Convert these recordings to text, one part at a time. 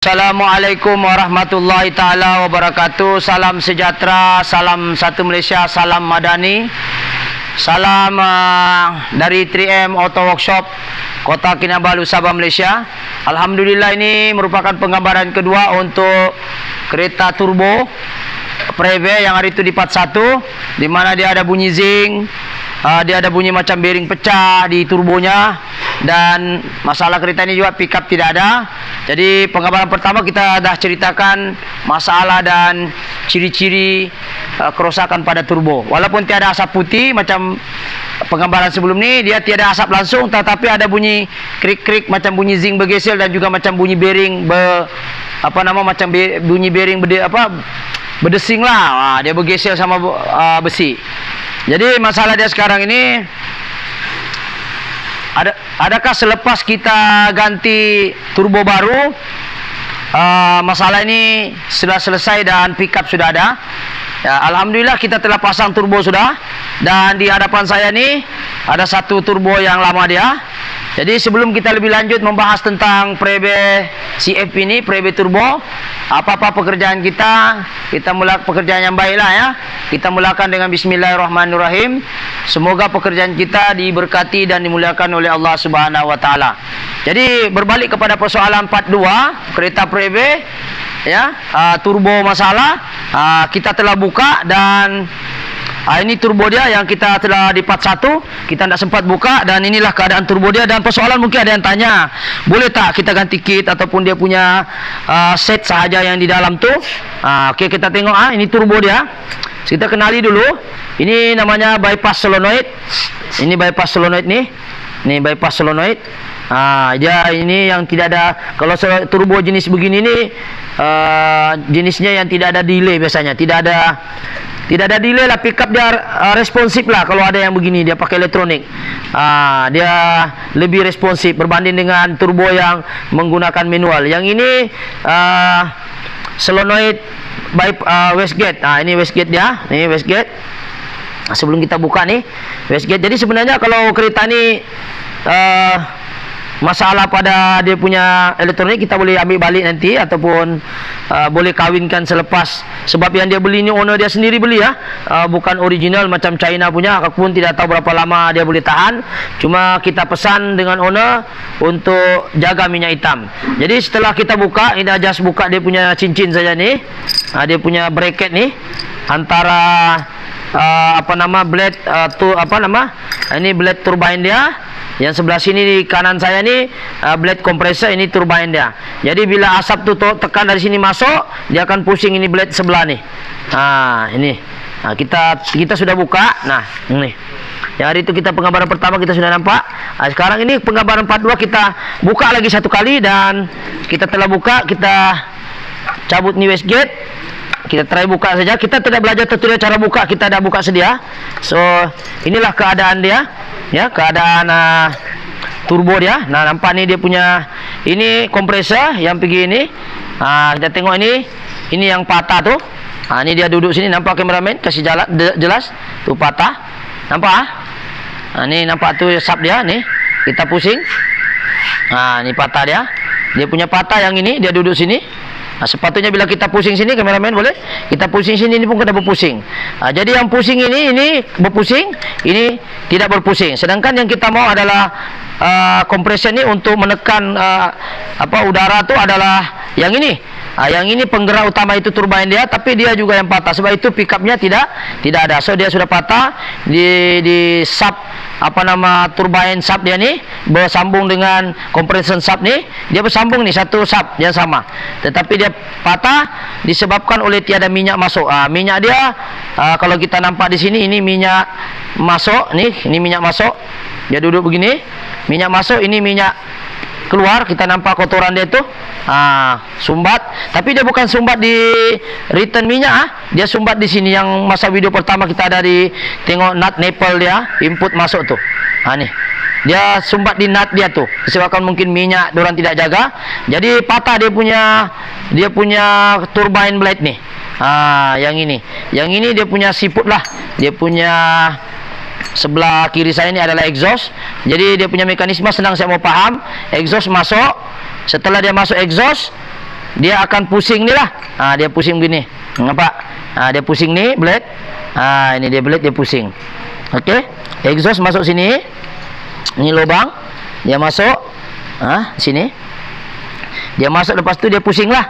Assalamualaikum warahmatullahi taala wabarakatuh. Salam sejahtera, salam satu Malaysia, salam madani. Salam dari 3M Auto Workshop Kota Kinabalu, Sabah, Malaysia. Alhamdulillah, ini merupakan penggambaran kedua untuk kereta turbo Preve yang hari itu di part 1, di mana dia ada bunyi zing, dia ada bunyi macam bearing pecah di turbonya, dan masalah kereta ini juga pickup tidak ada. Jadi penggambaran pertama kita dah ceritakan masalah dan ciri-ciri kerosakan pada turbo. Walaupun tiada asap putih macam penggambaran sebelum ni, dia tiada asap langsung, tetapi ada bunyi krik-krik macam bunyi zinc bergesel, dan juga macam bunyi bearing bunyi bearing berdesing lah. Dia bergesel sama besi. Jadi masalah dia sekarang ini, adakah selepas kita ganti turbo baru, masalah ini sudah selesai dan pickup sudah ada? Ya, alhamdulillah kita telah pasang turbo sudah, dan di hadapan saya ni ada satu turbo yang lama dia. Jadi sebelum kita lebih lanjut membahas tentang Preve CF ini, Preve turbo, apa-apa pekerjaan kita mulakan pekerjaan yang baiklah ya. Kita mulakan dengan bismillahirrahmanirrahim. Semoga pekerjaan kita diberkati dan dimuliakan oleh Allah Subhanahu wa taala. Jadi berbalik kepada persoalan part 2, kereta Preve ya, turbo masalah, kita telah buka, dan ini turbo dia yang kita telah di part 1, kita tidak sempat buka, dan inilah keadaan turbo dia. Dan persoalan mungkin ada yang tanya, boleh tak kita ganti kit ataupun dia punya set sahaja yang di dalam tu? Okey, kita tengok ini turbo dia. Kita kenali dulu. Ini namanya bypass solenoid. Ini bypass solenoid ni. Ni bypass solenoid. Dia ini yang tidak ada, kalau turbo jenis begini ni, jenisnya yang tidak ada delay biasanya. Tidak ada delay lah, pickup dia responsif lah. Kalau ada yang begini dia pakai elektronik, dia lebih responsif berbanding dengan turbo yang menggunakan manual. Yang ini solenoid wastegate. Ini wastegate dia, ini wastegate. Sebelum kita buka nih wastegate. Jadi sebenarnya kalau kereta ni masalah pada dia punya elektronik, kita boleh ambil balik nanti, ataupun boleh kawinkan selepas. Sebab yang dia beli ni owner dia sendiri beli ya, bukan original macam China punya. Aku pun tidak tahu berapa lama dia boleh tahan. Cuma kita pesan dengan owner untuk jaga minyak hitam. Jadi setelah kita buka, ini just buka dia punya cincin saja ni. Dia punya bracket ni antara blade ini blade turbine dia. Yang sebelah sini di kanan saya ni blade compressor, ini turbine dia. Jadi bila asap tu tekan dari sini masuk, dia akan pusing ini blade sebelah ni. Ini. Kita sudah buka. Nah, ini. Yang hari itu kita penggambaran pertama kita sudah nampak. Sekarang ini penggambaran part 2 kita buka lagi satu kali, dan kita telah buka, kita cabut ni wastegate. Kita try buka saja. Kita tidak belajar tutorial cara buka, kita dah buka sedia. So inilah keadaan dia ya, keadaan turbo dia. Nah, nampak ni dia punya, ini kompresor yang pergi ini. Kita tengok ini yang patah tu. Ini dia duduk sini, nampak kameramen kasih jalan jelas tu patah. Nampak ni nampak tu sub dia ni. Kita pusing. Ni patah dia. Dia punya patah yang ini, dia duduk sini. Sepatutnya bila kita pusing sini, kameramen boleh, kita pusing sini, ini pun kena berpusing. Jadi yang pusing ini berpusing, ini tidak berpusing. Sedangkan yang kita mau adalah kompresor ni untuk menekan udara tu adalah yang ini. Yang ini penggerak utama itu turbine dia, tapi dia juga yang patah. Sebab itu pickupnya tidak ada. So dia sudah patah di sub turbine sub dia ni bersambung dengan compression sub ni. Dia bersambung ni satu sub yang sama. Tetapi dia patah disebabkan oleh tiada minyak masuk. Minyak dia kalau kita nampak di sini, ini minyak masuk ni, ini minyak masuk. Dia duduk begini, minyak masuk, ini minyak keluar. Kita nampak kotoran dia tu sumbat, tapi dia bukan sumbat di return minyak. Dia sumbat di sini, yang masa video pertama kita ada tengok nut nipple dia input masuk tu. Ni dia sumbat di nut dia tu, disebabkan mungkin minyak diorang tidak jaga. Jadi patah dia punya turbine blade ni. Yang ini dia punya siput lah. Dia punya sebelah kiri saya ini adalah exhaust. Jadi dia punya mekanisme senang saya mau paham. Exhaust masuk. Setelah dia masuk exhaust, dia akan pusing ni lah. Dia pusing begini. Nampak? Dia pusing ni blade. Ini dia blade, dia pusing. Okey. Exhaust masuk sini. Ini lubang. Dia masuk sini. Dia masuk, lepas tu dia pusing lah.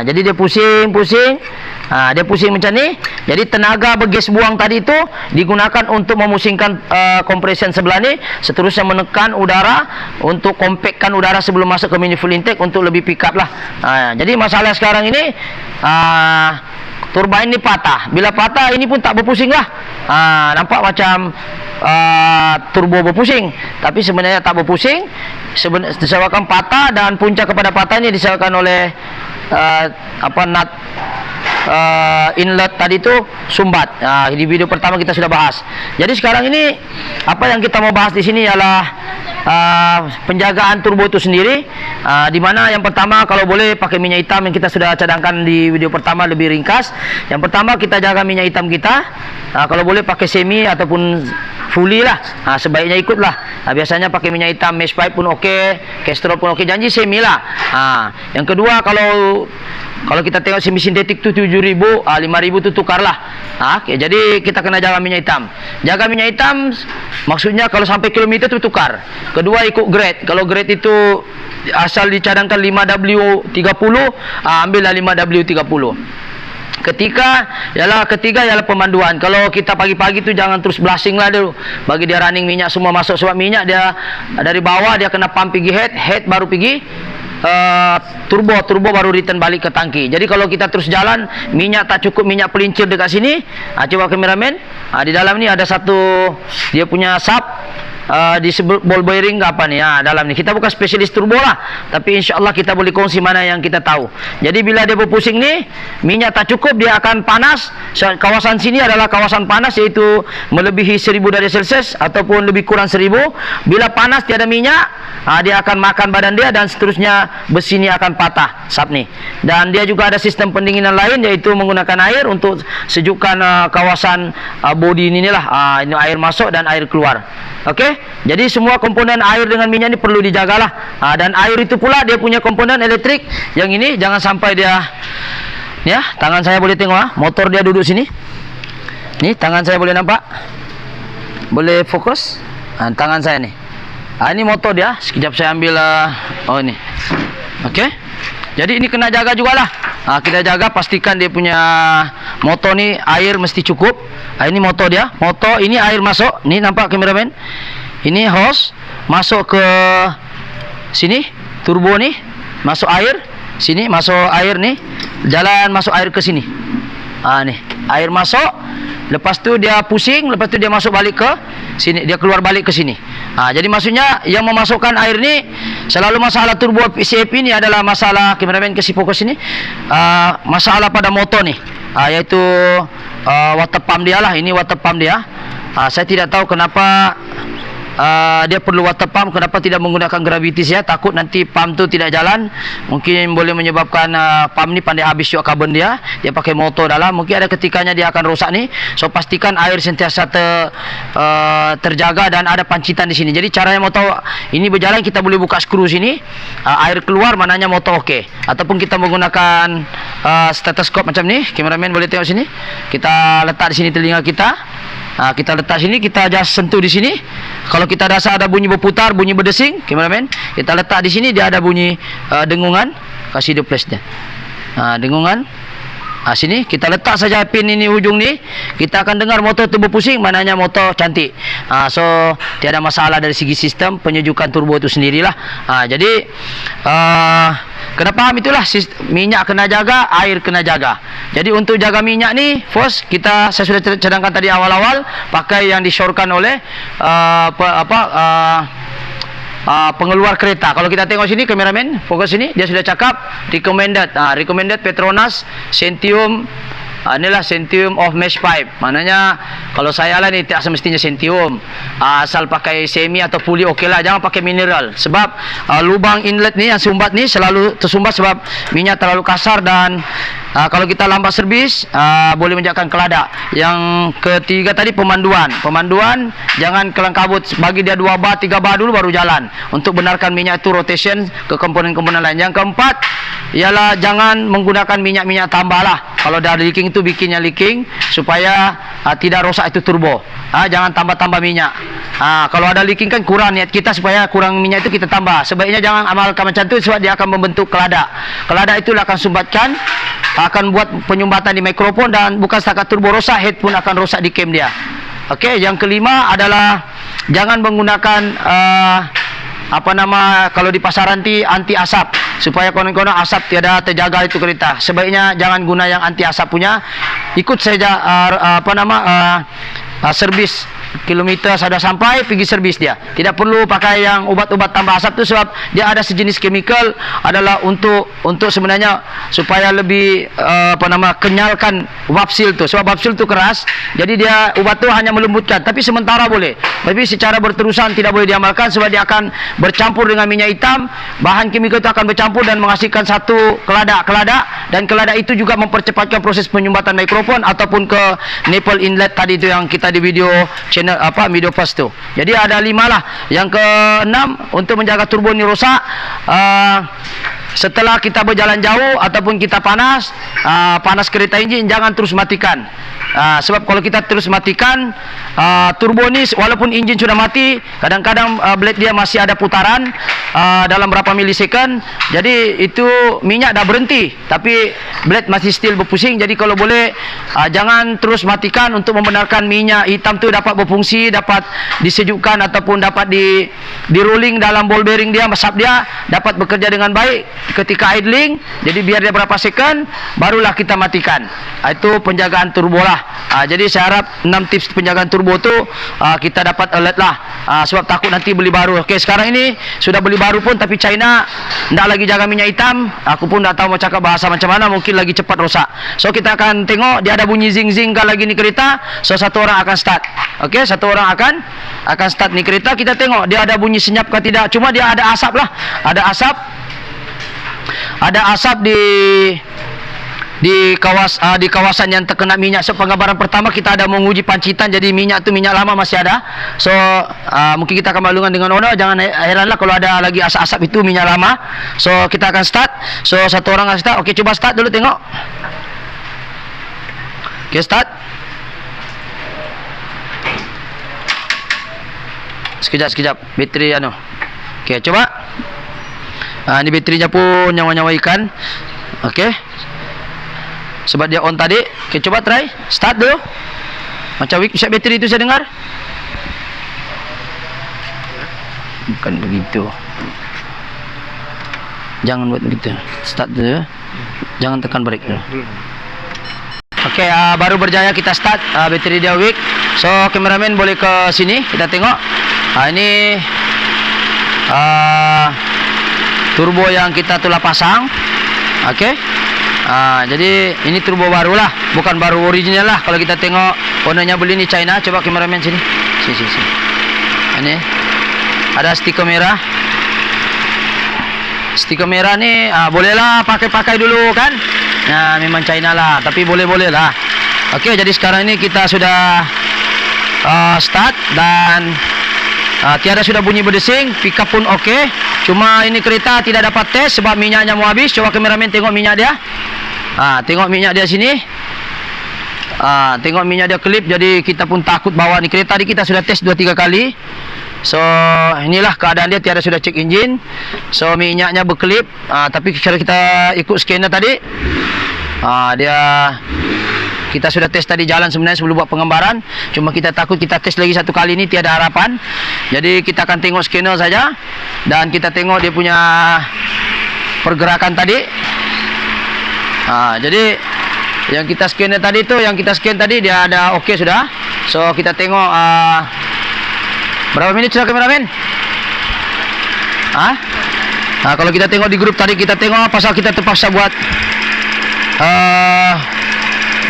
Jadi dia pusing. Dia pusing macam ni. Jadi tenaga bergas buang tadi tu digunakan untuk memusingkan compression sebelah ni, seterusnya menekan udara untuk compactkan udara sebelum masuk ke manifold intake untuk lebih pick up lah. Jadi masalah sekarang ini turbine ni patah. Bila patah ini pun tak berpusing lah. Nampak macam turbo berpusing, tapi sebenarnya tak berpusing. Disebabkan patah, dan punca kepada patah ini disebabkan oleh nut inlet tadi tu sumbat. Di video pertama kita sudah bahas. Jadi sekarang ini apa yang kita mau bahas di sini ialah penjagaan turbo itu sendiri, di mana yang pertama kalau boleh pakai minyak hitam yang kita sudah cadangkan di video pertama lebih ringkas. Yang pertama kita jaga minyak hitam kita, kalau boleh pakai semi ataupun fully lah, sebaiknya ikutlah. Biasanya pakai minyak hitam mesh pipe pun okey, Castrol pun okey, janji semi lah. Yang kedua, kalau kita tengok semi sintetik tu 7.000, 5.000 tu tukarlah. Okay, jadi kita kena jaga minyak hitam. Jaga minyak hitam maksudnya kalau sampai kilometer tu tukar. Kedua, ikut grade. Kalau grade itu asal dicadangkan 5W30, ambillah 5W30. Ketiga ialah pemanduan. Kalau kita pagi-pagi tu jangan terus blushing lah dulu, bagi dia running minyak semua masuk, sebab minyak dia dari bawah dia kena pump pergi head baru pergi turbo baru return balik ke tangki. Jadi kalau kita terus jalan, minyak tak cukup, minyak pelincir dekat sini. Coba kameramen, di dalam ni ada satu dia punya sub, disebut ball bearing ke apa ni, dalam ni. Kita bukan spesialis turbo lah, tapi insyaAllah kita boleh kongsi mana yang kita tahu. Jadi bila dia berpusing ni, minyak tak cukup, dia akan panas. Kawasan sini adalah kawasan panas, iaitu melebihi 1000 darjah Celsius ataupun lebih kurang 1000. Bila panas tiada minyak, dia akan makan badan dia, dan seterusnya besi ni akan patah sub ni. Dan dia juga ada sistem pendinginan lain, iaitu menggunakan air untuk sejukkan kawasan bodi ni lah. Ini air masuk dan air keluar. Okey, jadi semua komponen air dengan minyak ni perlu dijagalah. Dan air itu pula dia punya komponen elektrik. Yang ini jangan sampai dia, ya, tangan saya boleh tengok, motor dia duduk sini. Ni tangan saya boleh nampak, boleh fokus. Tangan saya ni. Ini motor dia. Sekejap saya ambil. Ini. Okey. Jadi ini kena jaga jugalah. Kita jaga, pastikan dia punya motor ni air mesti cukup. Ini motor dia. Motor ini air masuk. Ni nampak kameramen. Ini hose masuk ke sini. Turbo ni masuk air. Sini masuk air ni. Jalan masuk air ke sini. Ni air masuk. Lepas tu dia pusing. Lepas tu dia masuk balik ke sini. Dia keluar balik ke sini. Jadi maksudnya yang memasukkan air ni, selalu masalah turbo CAP ni adalah masalah, kameramen kasih fokus sini, masalah pada motor ni, iaitu water pump dia lah. Ini water pump dia. Saya tidak tahu kenapa dia perlu water pump, kenapa tidak menggunakan gravity. Saya takut nanti pump tu tidak jalan, mungkin boleh menyebabkan pump ni pandai habis juga karbon dia. Dia pakai motor dalam, mungkin ada ketikanya dia akan rosak ni. So pastikan air sentiasa terjaga dan ada pancitan di sini. Jadi caranya motor ini berjalan, kita boleh buka skru sini, air keluar, mananya motor okey. Ataupun kita menggunakan stetoskop macam ni. Kameramen boleh tengok sini. Kita letak di sini telinga kita. Kita letak sini, kita just sentuh di sini. Kalau kita rasa ada bunyi berputar, bunyi berdesing, kameramen, kita letak di sini, dia ada bunyi dengungan. Kasih dia flash dia. Dengungan. Sini kita letak saja pin ini, ujung ni, kita akan dengar motor tu berpusing, maknanya motor cantik. So tiada masalah dari segi sistem penyejukan turbo itu sendirilah. Jadi kena faham itulah, minyak kena jaga, air kena jaga. Jadi untuk jaga minyak ni, first saya sudah cadangkan tadi awal-awal, pakai yang disyorkan oleh pengeluar kereta. Kalau kita tengok sini, kameramen fokus sini, dia sudah cakap recommended. Recommended Petronas Centium Inilah Centium of Mesh Pipe. Maknanya kalau saya lah ni tak semestinya Centium. Asal pakai semi atau fully okey lah, jangan pakai mineral. Sebab lubang inlet ni yang sumbat ni selalu tersumbat sebab minyak terlalu kasar dan kalau kita lambat servis boleh menyebabkan keladak. Yang ketiga tadi pemanduan. Pemanduan jangan kelang kabut, bagi dia 2 bar 3 bar dulu baru jalan untuk benarkan minyak itu rotation ke komponen-komponen lain. Yang keempat ialah jangan menggunakan minyak-minyak tambah lah. Kalau dah leaking itu bikinnya leaking supaya tidak rosak itu turbo. Jangan tambah-tambah minyak. Kalau ada leaking kan kurang niat kita supaya kurang minyak itu kita tambah. Sebaiknya jangan amalkan macam tu sebab dia akan membentuk keladak. Keladak itu akan sumbatkan, akan buat penyumbatan di mikrofon dan bukan setakat turbo rosak, head pun akan rosak di cam dia. Okey, yang kelima adalah jangan menggunakan kalau di pasaran anti asap supaya konon-konon asap tiada terjaga itu kereta. Sebaiknya jangan guna yang anti asap punya. Ikut saja servis kilometer sudah sampai, pergi servis dia. Tidak perlu pakai yang ubat-ubat tambah asap tu sebab dia ada sejenis chemical adalah untuk sebenarnya supaya lebih kenyalkan valve seal tu. Sebab valve seal tu keras, jadi dia ubat tu hanya melembutkan, tapi sementara boleh. Tapi secara berterusan tidak boleh diamalkan sebab dia akan bercampur dengan minyak hitam. Bahan chemical itu akan bercampur dan menghasilkan satu keladak, dan keladak itu juga mempercepatkan proses penyumbatan mikrofon ataupun ke nipple inlet tadi tu yang kita di video channel video first tu. Jadi ada 5 lah. Yang keenam, untuk menjaga turbo ni rosak, setelah kita berjalan jauh ataupun kita panas kereta enjin, jangan terus matikan. Sebab kalau kita terus matikan turbo ni, walaupun enjin sudah mati, kadang-kadang blade dia masih ada putaran dalam berapa milisekund. Jadi itu minyak dah berhenti tapi blade masih still berpusing. Jadi kalau boleh jangan terus matikan untuk membenarkan minyak hitam tu dapat berfungsi, dapat disejukkan ataupun dapat di rolling dalam ball bearing dia, masap dia dapat bekerja dengan baik ketika idling. Jadi biar dia berapa second barulah kita matikan. Itu penjagaan turbo lah. Jadi saya harap 6 tips penjagaan turbo tu kita dapat alert lah. Sebab takut nanti beli baru. Okey, sekarang ini sudah beli baru pun tapi China tak lagi jaga minyak hitam. Aku pun tak tahu mau cakap bahasa macam mana, mungkin lagi cepat rosak. So kita akan tengok dia ada bunyi zing-zing kan lagi ni kereta. So satu orang akan start. Okey, satu orang akan start ni kereta. Kita tengok dia ada bunyi senyap ke tidak. Cuma dia ada asap lah. Ada asap di kawasan yang terkena minyak. So penggambaran pertama kita ada menguji pancitan, jadi minyak tu minyak lama masih ada. So mungkin kita akan maklumkan dengan owner, jangan heranlah kalau ada lagi asap-asap itu minyak lama. So kita akan start. So satu orang akan start. Okey, cuba start dulu tengok. Okey, start. Sekejap bateri Okey, coba. Ni baterinya pun nyawa-nyawa ikan. Okey, sebab dia on tadi. Okey, coba try start dulu. Macam weak set bateri itu saya dengar. Bukan begitu. Jangan buat begitu. Start dulu. Jangan tekan brake dulu. Okey, baru berjaya kita start. Bateri dia weak. So kameramen boleh ke sini kita tengok. Ini turbo yang kita telah pasang. Okey. Jadi ini turbo baru lah, bukan baru original lah. Kalau kita tengok ownernya beli ni China. Coba kameramen sini. Sini. Ini ada stiker merah. Stiker merah ni bolehlah pakai dulu kan. Memang China lah, tapi boleh lah. Okey, jadi sekarang ini kita sudah start dan tiada sudah bunyi berdesing, pickup pun okey. Cuma ini kereta tidak dapat tes sebab minyaknya mau habis. Coba kameramen tengok minyak dia. Tengok minyak dia sini. Tengok minyak dia kelip. Jadi kita pun takut bawa ni kereta tadi kita sudah tes 2-3 kali. So inilah keadaan dia, tiada sudah cek enjin. So minyaknya berkelip. Tapi kalau kita ikut scanner tadi, kita sudah tes tadi jalan sebenarnya sebelum buat penggambaran. Cuma kita takut kita tes lagi satu kali ini tiada harapan. Jadi kita akan tengok scanner saja dan kita tengok dia punya pergerakan tadi. Jadi yang kita scan tadi dia ada okey sudah. So kita tengok berapa minit sudah kameramen? Kalau kita tengok di grup tadi kita tengok pasal kita terpaksa buat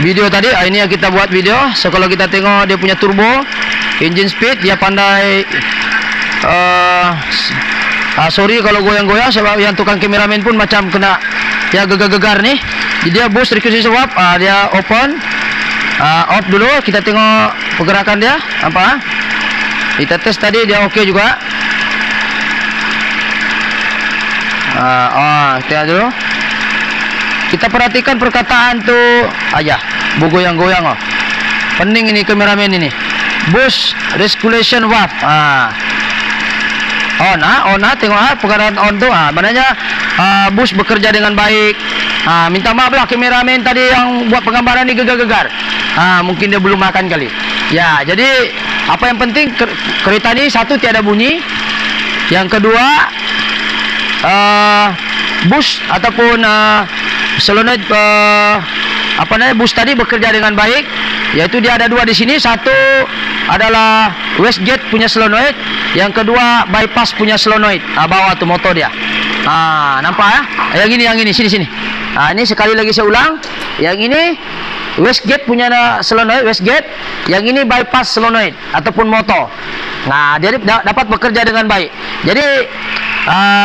video tadi. Ini yang kita buat video. So kalau kita tengok dia punya turbo, engine speed, dia pandai. Sorry kalau goyang-goyang, sebab yang tukang kameramen pun macam kena ya gegar-gegar nih. Jadi dia boost requisition valve, dia open, off dulu. Kita tengok pergerakan dia apa. Kita tes tadi dia okey juga. Tengok dulu. Kita perhatikan perkataan tu, ayah, bergoyang-goyang oh. Pening ini kameramen ini. Boost recirculation valve. On tengok pergerakan on tu. Maknanya boost bekerja dengan baik. Minta maaf lah kameramen tadi yang buat penggambaran ni gegar-gegar. Mungkin dia belum makan kali. Ya, jadi apa yang penting kereta ni satu tiada bunyi. Yang kedua boost ataupun solenoid boost tadi bekerja dengan baik. Yaitu dia ada dua di sini. Satu adalah wastegate punya solenoid, yang kedua bypass punya solenoid. Bawah tu motor dia. Nampak ya? Yang ini sini. Ini sekali lagi saya ulang. Yang ini wastegate punya solenoid, wastegate. Yang ini bypass solenoid ataupun motor. Jadi dapat bekerja dengan baik. Jadi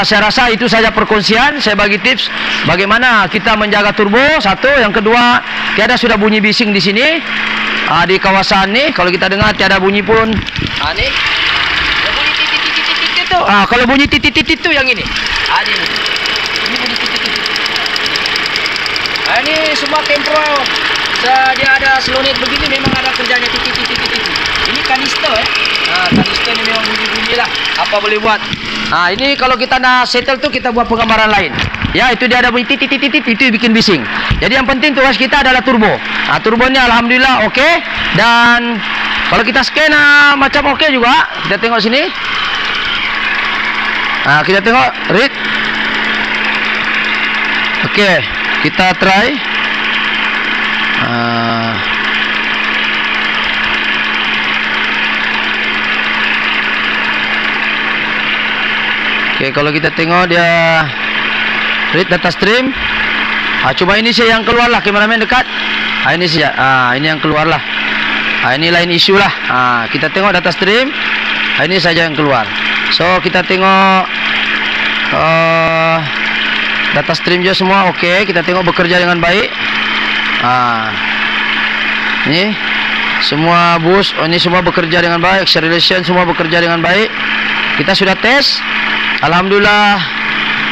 saya rasa itu saja perkongsian. Saya bagi tips bagaimana kita menjaga turbo. Satu, yang kedua, tiada sudah bunyi bising di sini. Di kawasan ni kalau kita dengar tiada bunyi pun. Ni bunyi titit tu. Kalau bunyi titit tu yang ini. Ini bunyi titit. Ini semua temporal. Dia ada solenoid begini memang ada kerjanya titit. Ini kanister kanister ni memang bunyi-bunyi lah. Apa boleh buat? Ini kalau kita nak settle tu kita buat penggambaran lain. Ya, itu dia ada bunyi titit itu bikin bising. Jadi yang penting tugas kita adalah turbo. Turbonya alhamdulillah okey. Dan kalau kita scan macam okey juga. Kita tengok sini. Kita tengok read. Okey, kita try. Okey, kalau kita tengok dia read data stream. Cuma ini saja yang keluar lah, kameramen dekat. Ini saja. Ini yang keluar lah. Ini lain isu lah. Kita tengok data stream. Ini saja yang keluar. So kita tengok data stream je semua okey. Kita tengok bekerja dengan baik. Ini semua boost. Ini semua bekerja dengan baik. Acceleration semua bekerja dengan baik. Kita sudah tes. Alhamdulillah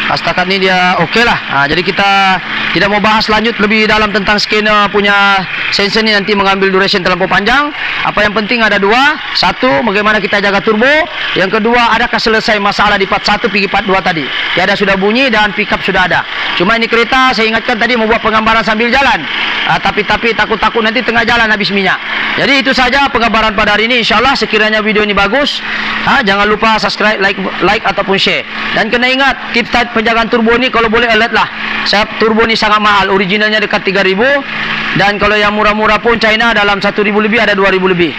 setakat ni dia okey lah. Jadi kita tidak mau bahas lanjut lebih dalam tentang scanner punya sensor ni, nanti mengambil duration terlampau panjang. Apa yang penting ada dua. Satu, bagaimana kita jaga turbo. Yang kedua, adakah selesai masalah di part 1 pergi part 2 tadi. Tiada sudah bunyi dan pickup sudah ada. Cuma ini kereta saya ingatkan tadi membuat penggambaran sambil jalan. Tapi takut-takut nanti tengah jalan habis minyak. Jadi itu saja penggambaran pada hari ini. InsyaAllah sekiranya video ini bagus, jangan lupa subscribe, like ataupun share. Dan kena ingat tips penjagaan turbo ni kalau boleh alert lah. Sebab turbo ni sangat mahal. Originalnya dekat 3,000. Dan kalau yang murah-murah pun China dalam 1,000 lebih, ada 2,000 lebih.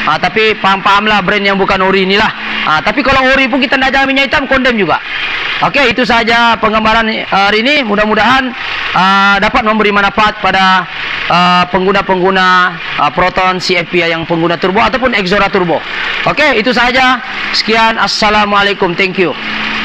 Tapi paham-pahamlah brand yang bukan ori inilah. Tapi kalau ori pun kita nak jaga minyak hitam, condemn juga. Okey, itu saja penggambaran hari ini. Mudah-mudahan dapat memberi manfaat pada pengguna-pengguna Proton CFP yang pengguna turbo ataupun Exora turbo. Okey, itu saja. Sekian, assalamualaikum, thank you.